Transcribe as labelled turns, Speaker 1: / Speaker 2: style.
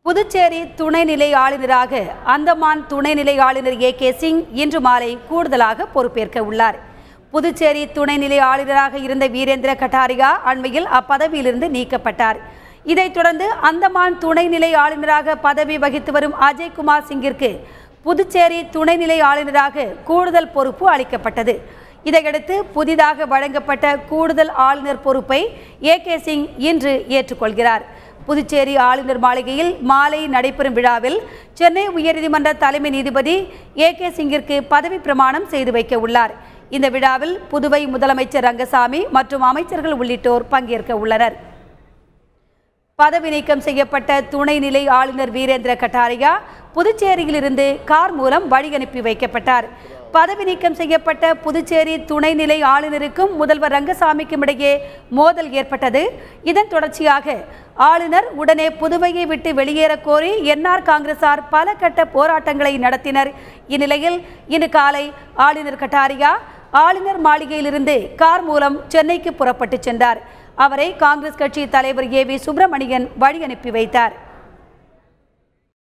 Speaker 1: புதுச்சேரி துணைநிலை ஆளுநராக அந்தமான் துணைநிலை ஆளுநர் ஏ.கே. சிங் இன்று மாலை கூடுதலாக பொறுப்பேற்க உள்ளார். புதுச்சேரி துணைநிலை ஆளுநராக இருந்த வீரேந்திர கட்டாரியா அண்மையில் அப்பதவியிலிருந்து நீக்கப்பட்டார். இதைத் தொடர்ந்து அந்தமான் துணைநிலை ஆளுநராக பதவி வகித்து வரும் அஜய்குமார் சிங்கிற்கு புதுச்சேரி துணைநிலை ஆளுநராக கூடுதல் பொறுப்பு அளிக்கப்பட்டது. இதையடுத்து புதிதாக வழங்கப்பட்ட கூடுதல் ஆளுநர் பொறுப்பை ஏ.கே. சிங் இன்று ஏற்றுக்கொள்கிறார். புதுச்சேரி ஆளுநர் மாளிகையில் மாலை நடைபெறும் விழாவில் சென்னை உயர்நீதிமன்ற தலைமை நீதிபதி ஏ.கே. சிங்கிற்கு பதவி பிரமாணம் செய்து வைக்க உள்ளார். இந்த விழாவில் புதுவை முதலமைச்சர் ரங்கசாமி மற்றும் அமைச்சர்கள் உள்ளிட்டோர் பங்கேற்க உள்ளனர். பதவி நீக்கம் செய்யப்பட்ட துணைநிலை ஆளுநர் வீரேந்திர கட்டாரியா புதுச்சேரியிலிருந்து கார் மூலம் வழி அனுப்பி வைக்கப்பட்டார். பதவி நீக்கம் செய்யப்பட்ட புதுச்சேரி துணைநிலை ஆளுநருக்கும் முதல்வர் ரங்கசாமிக்கும் இடையே மோதல் ஏற்பட்டது. இதன் தொடர்ச்சியாக ஆளுநர் உடனே புதுவையை விட்டு வெளியேற கோரி என்ஆர் காங்கிரசார் பல கட்ட போராட்டங்களை நடத்தினர். இந்நிலையில் இன்று காலை ஆளுநர் கட்டாரியா ஆளுநர் மாளிகையிலிருந்து கார் மூலம் சென்னைக்கு புறப்பட்டு சென்றார். அவரை காங்கிரஸ் கட்சி தலைவர் ஏ.வி. சுப்பிரமணியன் வழி அனுப்பி வைத்தார்.